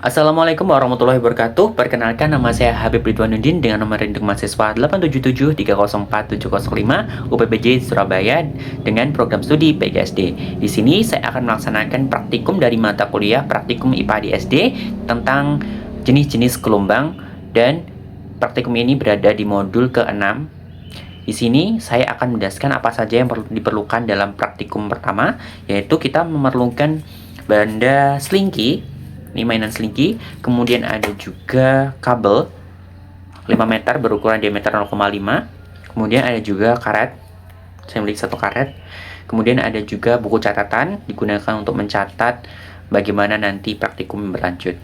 Assalamualaikum warahmatullahi wabarakatuh. Perkenalkan, nama saya Habib Ridwanuddin dengan nomor induk mahasiswa 877304705 UPPJ Surabaya dengan program studi PGSD. Di sini saya akan melaksanakan praktikum dari mata kuliah Praktikum IPA di SD tentang jenis-jenis gelombang, dan praktikum ini berada di modul ke-6. Di sini saya akan menjelaskan apa saja yang perlu diperlukan dalam praktikum pertama, yaitu kita memerlukan benda selingki. Ini mainan selingki. Kemudian ada juga kabel 5 meter berukuran diameter 0,5. Kemudian ada juga karet. Saya memiliki satu karet. Kemudian ada juga buku catatan, digunakan untuk mencatat bagaimana nanti praktikum berlanjut.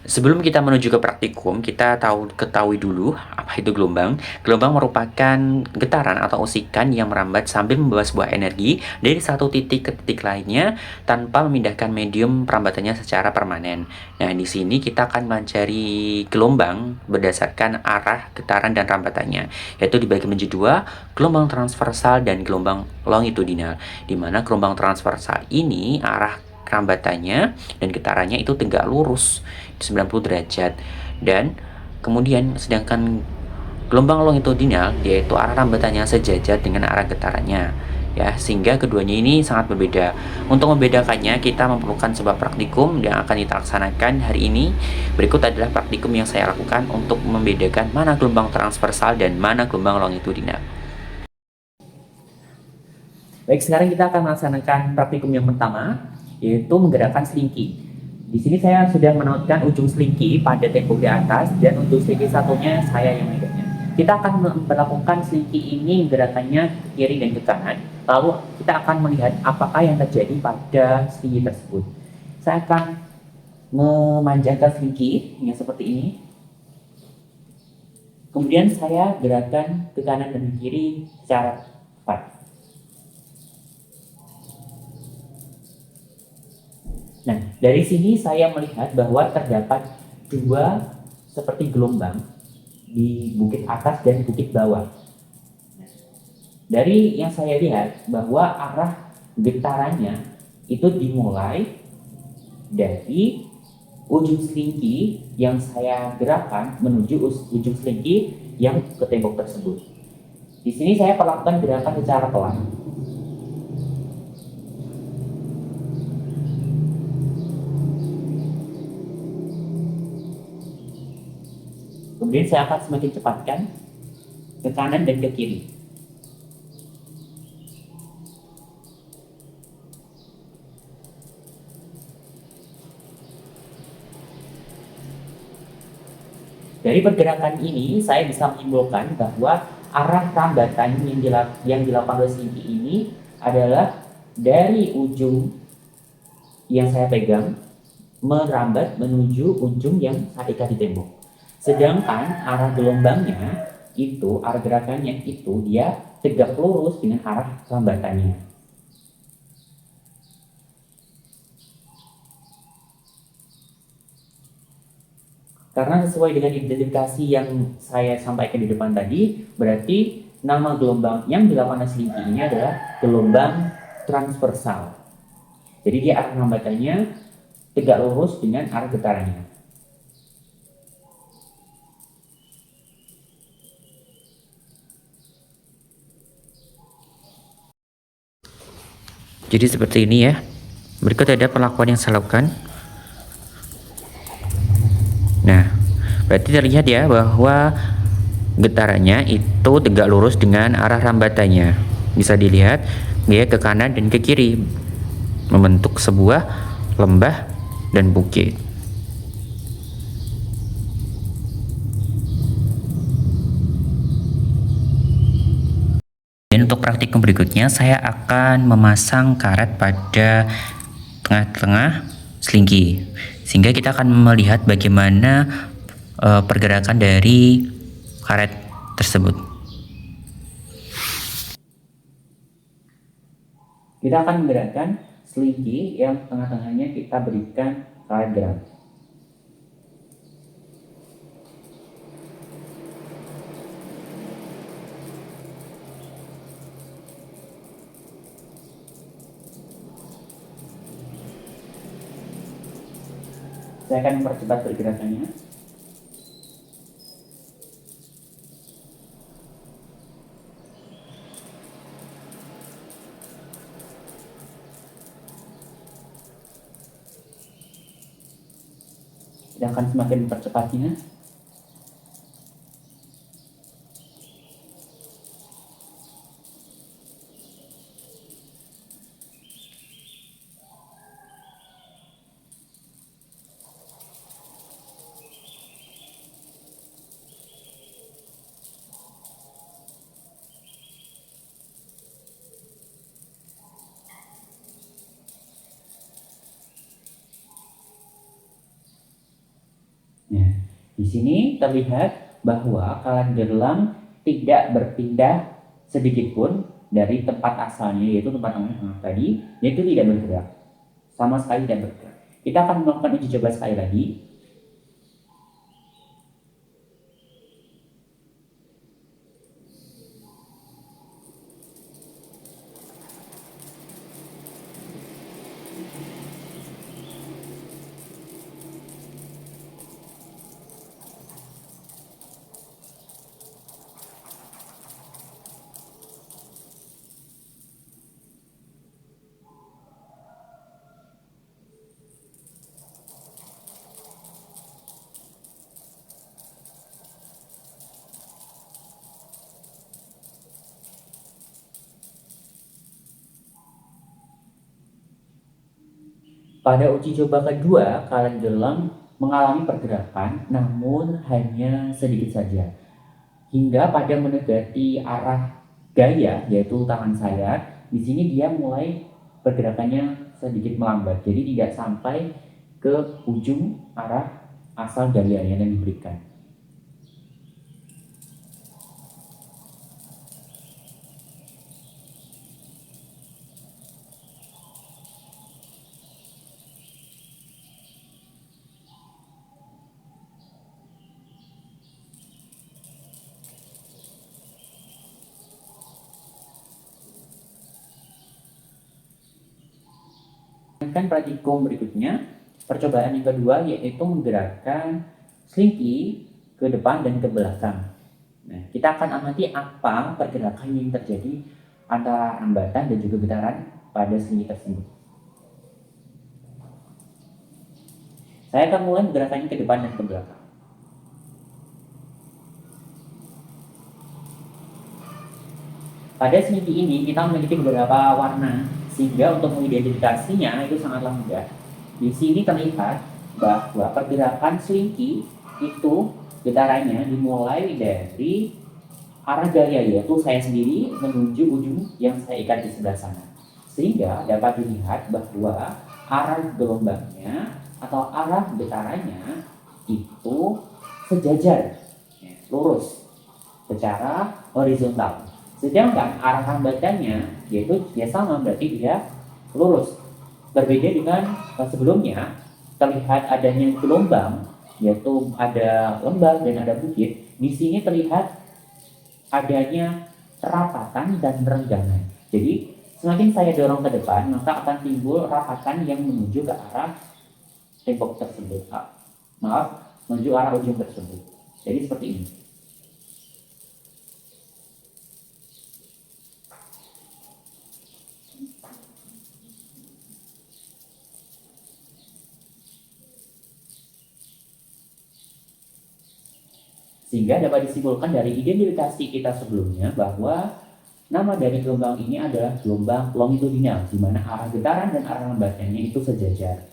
Sebelum kita menuju ke praktikum, kita ketahui dulu apa itu gelombang. Gelombang merupakan getaran atau usikan yang merambat sambil membawa sebuah energi dari satu titik ke titik lainnya tanpa memindahkan medium perambatannya secara permanen. Nah, di sini kita akan mencari gelombang berdasarkan arah getaran dan rambatannya, yaitu dibagi menjadi dua, gelombang transversal dan gelombang longitudinal. Di mana gelombang transversal ini arah rambatannya dan getarannya itu tegak lurus 90 derajat, dan kemudian sedangkan gelombang longitudinal yaitu arah rambatannya sejajar dengan arah getarannya, ya, sehingga keduanya ini sangat berbeda. Untuk membedakannya kita memerlukan sebuah praktikum yang akan kita laksanakan hari ini. Berikut adalah praktikum yang saya lakukan untuk membedakan mana gelombang transversal dan mana gelombang longitudinal. Baik, sekarang kita akan melaksanakan praktikum yang pertama, yaitu menggerakkan selingki. Di sini saya sudah menautkan ujung selingki pada tembok di atas, dan ujung selingki satunya saya yang megangnya. Kita akan melakukan selingki ini gerakannya ke kiri dan ke kanan. Lalu kita akan melihat apakah yang terjadi pada selingki tersebut. Saya akan memanjangkan selingki yang seperti ini. Kemudian saya gerakan ke kanan dan ke kiri secara cepat. Nah, dari sini saya melihat bahwa terdapat dua seperti gelombang di bukit atas dan bukit bawah. Dari yang saya lihat bahwa arah getarannya itu dimulai dari ujung selingki yang saya gerakkan menuju ujung selingki yang ke tembok tersebut. Di sini saya melakukan gerakan secara pelan. Kemudian saya akan semakin cepatkan ke kanan dan ke kiri. Dari pergerakan ini saya bisa menyimpulkan bahwa arah rambatan yang dilakukan oleh selingki ini adalah dari ujung yang saya pegang merambat menuju ujung yang saya ikat di tembok. Sedangkan arah gelombangnya itu, arah gerakannya itu dia tegak lurus dengan arah rambatannya. Karena sesuai dengan identifikasi yang saya sampaikan di depan tadi, berarti nama gelombang yang dilakukan oleh selingki ini adalah gelombang transversal. Jadi dia arah rambatannya tegak lurus dengan arah getarannya. Jadi seperti ini ya. Berikut ada perlakuan yang saya lakukan. Nah, berarti terlihat ya bahwa getarannya itu tegak lurus dengan arah rambatannya. Bisa dilihat dia ke kanan dan ke kiri, membentuk sebuah lembah dan bukit. Dan untuk praktikum berikutnya saya akan memasang karet pada tengah-tengah selingki, sehingga kita akan melihat bagaimana pergerakan dari karet tersebut. Kita akan menggerakkan selingki yang tengah-tengahnya kita berikan karet gerak. Saya akan mempercepat pergerakannya. Kita akan semakin mempercepatnya. Nah, di sini terlihat bahwa kalan gelang tidak berpindah sedikit pun dari tempat asalnya, yaitu tempat tengah tadi, yaitu tidak bergerak, sama sekali tidak bergerak. Kita akan melakukan uji coba sekali lagi. Pada uji coba kedua, kalan gelang mengalami pergerakan, namun hanya sedikit saja. Hingga pada mendekati arah gaya, yaitu tangan saya, di sini dia mulai pergerakannya sedikit melambat. Jadi tidak sampai ke ujung arah asal gayanya yang diberikan. Praktikum berikutnya, percobaan yang kedua yaitu menggerakkan slinky ke depan dan ke belakang. Nah, kita akan amati apa pergerakan yang terjadi antara hambatan dan juga getaran pada slinky tersebut. Saya akan mulai menggerakkannya ke depan dan ke belakang. Pada slinky ini kita memiliki beberapa warna, sehingga untuk mengidentifikasinya itu sangatlah mudah. Di sini terlihat bahwa pergerakan slinky itu getarannya dimulai dari arah gaya, yaitu saya sendiri menuju ujung yang saya ikat di sebelah sana. Sehingga dapat dilihat bahwa arah gelombangnya atau arah getarannya itu sejajar, lurus, secara horizontal. Sedangkan arah hambatannya yaitu dia sama, berarti dia lurus. Berbeda dengan sebelumnya, terlihat adanya gelombang, yaitu ada lembah dan ada bukit. Di sini terlihat adanya rapatan dan renggangan. Jadi semakin saya dorong ke depan, maka akan timbul rapatan yang menuju ke arah tembok tersebut. Menuju arah ujung tersebut. Jadi seperti ini. Sehingga dapat disimpulkan dari identifikasi kita sebelumnya bahwa nama dari gelombang ini adalah gelombang longitudinal, di mana arah getaran dan arah lambatannya itu sejajar.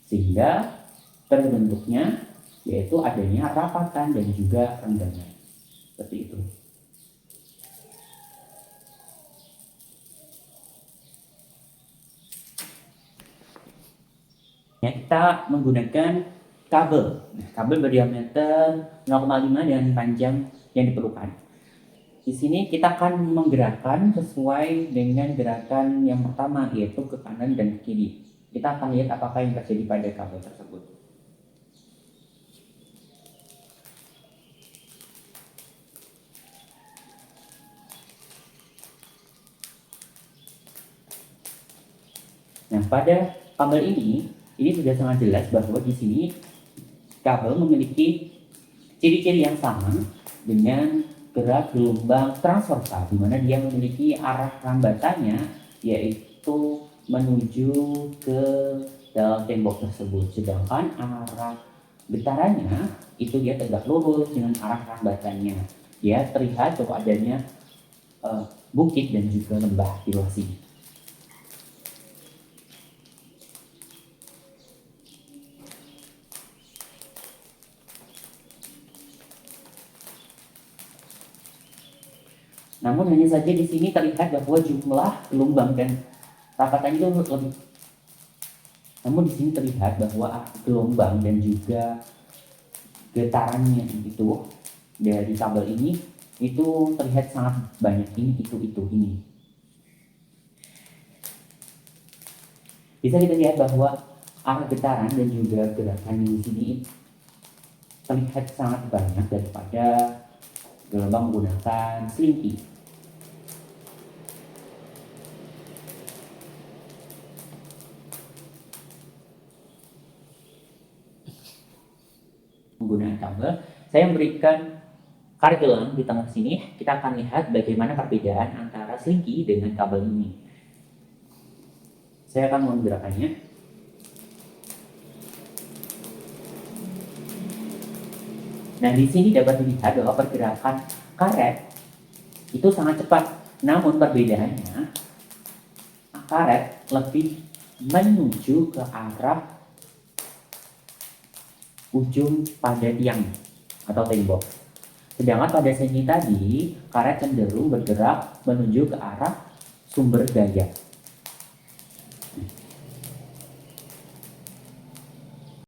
Sehingga terbentuknya yaitu adanya rapatan dan juga renggangan. Seperti itu. Ya, kita menggunakan kabel. Nah, kabel berdiameter 0,5 dengan panjang yang diperlukan. Di sini kita akan menggerakkan sesuai dengan gerakan yang pertama, yaitu ke kanan dan ke kiri. Kita akan lihat apakah yang terjadi pada kabel tersebut. Nah, pada kabel ini sudah sangat jelas bahwa di sini kabel memiliki ciri-ciri yang sama dengan gerak gelombang transversal, di mana dia memiliki arah rambatannya yaitu menuju ke dalam tembok tersebut, sedangkan arah getarannya itu dia tegak lurus dengan arah rambatannya. Ya, terlihat bahwa adanya bukit dan juga lembah di luar sini. Namun hanya saja di sini terlihat bahwa jumlah gelombang dan rapatan itu lebih. Namun di sini terlihat bahwa gelombang dan juga getarannya itu dari kabel ini itu terlihat sangat banyak, ini. Bisa kita lihat bahwa arah getaran dan juga gerakan di sini terlihat sangat banyak daripada gelombang menggunakan slinky. Menggunakan kabel, saya memberikan karet gelang di tengah sini. Kita akan lihat bagaimana perbedaan antara slinky dengan kabel ini. Saya akan menggerakkannya. Nah, di sini dapat dilihat bahwa pergerakan karet itu sangat cepat. Namun perbedaannya, karet lebih menuju ke arah ujung pada tiang atau tembok. Sedangkan pada seni tadi, karet cenderung bergerak menuju ke arah sumber daya.